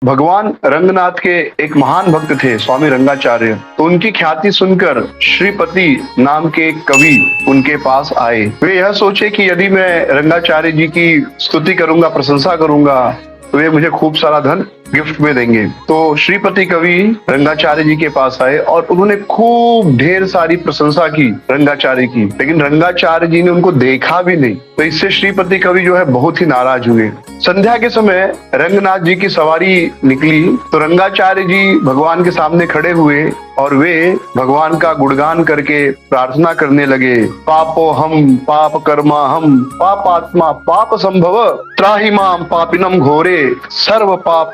भगवान रंगनाथ के एक महान भक्त थे स्वामी रंगाचार्य। तो उनकी ख्याति सुनकर श्रीपति नाम के एक कवि उनके पास आए। वे यह सोचे कि यदि मैं रंगाचार्य जी की स्तुति करूंगा, प्रशंसा करूंगा, तो वे मुझे खूब सारा धन गिफ्ट में देंगे। तो श्रीपति कवि रंगाचार्य जी के पास आए और उन्होंने खूब ढेर सारी प्रशंसा की रंगाचार्य की, लेकिन रंगाचार्य जी ने उनको देखा भी नहीं। तो इससे श्रीपति कवि जो है बहुत ही नाराज हुए। संध्या के समय रंगनाथ जी की सवारी निकली तो रंगाचार्य जी भगवान के सामने खड़े हुए और वे भगवान का गुणगान करके प्रार्थना करने लगे। पापो हम पाप कर्मा हम पापात्मा पाप संभव त्राहि माम पापिनम घोरे सर्व पाप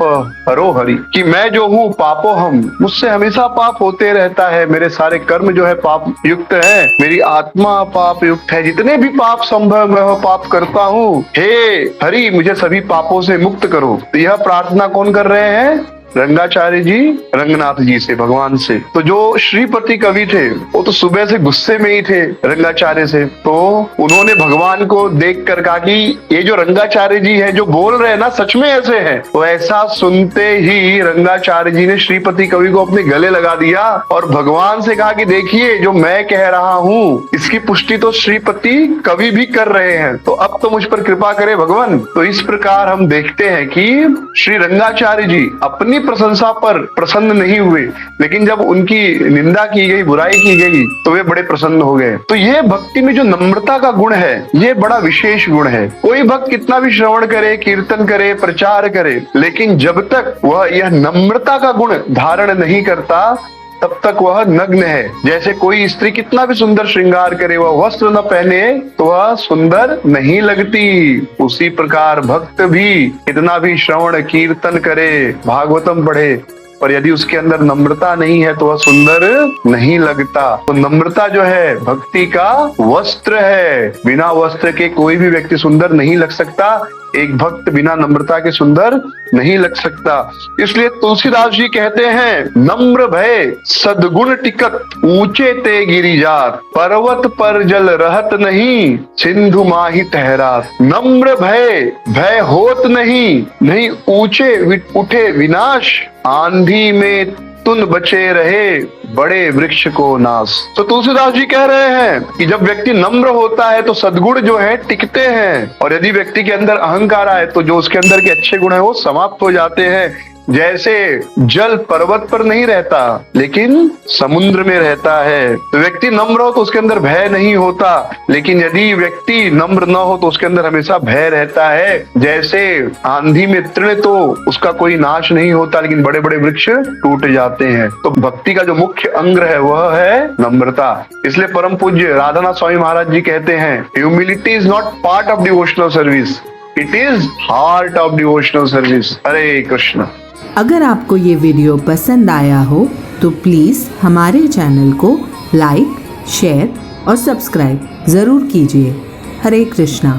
हरो हरि। कि मैं जो हूँ पापो हम, मुझसे हमेशा पाप होते रहता है, मेरे सारे कर्म जो है पाप युक्त है, मेरी आत्मा पाप युक्त है, जितने भी पाप संभव मैं वह पाप करता हूँ, हे हरि मुझे सभी पापों से मुक्त करो। तो यह प्रार्थना कौन कर रहे हैं? रंगाचार्य जी रंगनाथ जी से, भगवान से। तो जो श्रीपति कवि थे वो तो सुबह से गुस्से में ही थे रंगाचार्य से। तो उन्होंने भगवान को देख कर कहा कि ये जो रंगाचार्य जी है जो बोल रहे हैं ना, सच में ऐसे हैं। तो ऐसा सुनते ही रंगाचार्य जी ने श्रीपति कवि को अपने गले लगा दिया और भगवान से कहा कि देखिए जो मैं कह रहा हूँ इसकी पुष्टि तो श्रीपति कवि भी कर रहे हैं, तो अब तो मुझ पर कृपा करे भगवान। तो इस प्रकार हम देखते हैं कि श्री रंगाचार्य जी अपनी प्रशंसा पर प्रसन्न नहीं हुए, लेकिन जब उनकी निंदा की गई, बुराई की गई, तो वे बड़े प्रसन्न हो गए। तो यह भक्ति में जो नम्रता का गुण है, ये बड़ा विशेष गुण है। कोई भक्त कितना भी श्रवण करे, कीर्तन करे, प्रचार करे, लेकिन जब तक वह यह नम्रता का गुण धारण नहीं करता तब तक वह नग्न है। जैसे कोई स्त्री कितना भी सुंदर श्रृंगार करे, वह वस्त्र न पहने तो वह सुंदर नहीं लगती। उसी प्रकार भक्त भी कितना भी श्रवण कीर्तन करे, भागवतम पढ़े, पर यदि उसके अंदर नम्रता नहीं है तो वह सुंदर नहीं लगता। तो नम्रता जो है भक्ति का वस्त्र है। बिना वस्त्र के कोई भी व्यक्ति सुंदर नहीं लग सकता। एक भक्त बिना नम्रता के सुंदर नहीं लग सकता। इसलिए तुलसीदास जी कहते हैं, नम्र भय सद्गुण टिकत ऊंचे ते गिरिजात, पर्वत पर जल रहत नहीं सिंधु माही ठहरात। नम्र भय होत नहीं ऊंचे उठे विनाश, आंधी में तुन बचे रहे बड़े वृक्ष को नाश। तो तुलसीदास जी कह रहे हैं कि जब व्यक्ति नम्र होता है तो सद्गुण जो है टिकते हैं, और यदि व्यक्ति के अंदर अहंकार आए तो जो उसके अंदर के अच्छे गुण है वो समाप्त हो जाते हैं। जैसे जल पर्वत पर नहीं रहता लेकिन समुद्र में रहता है। तो व्यक्ति नम्र हो तो उसके अंदर भय नहीं होता, लेकिन यदि व्यक्ति नम्र न हो तो उसके अंदर हमेशा भय रहता है। जैसे आंधी में तृण तो उसका कोई नाश नहीं होता, लेकिन बड़े बड़े वृक्ष टूट जाते हैं। तो भक्ति का जो मुख्य अंग है वह है नम्रता। इसलिए परम पूज्य राधानाथ स्वामी महाराज जी कहते हैं, humility is not part of devotional service, it is heart of devotional service. Hare Krishna. अगर आपको ये वीडियो पसंद आया हो तो प्लीज़ हमारे चैनल को लाइक, शेयर और सब्सक्राइब ज़रूर कीजिए। हरे कृष्णा।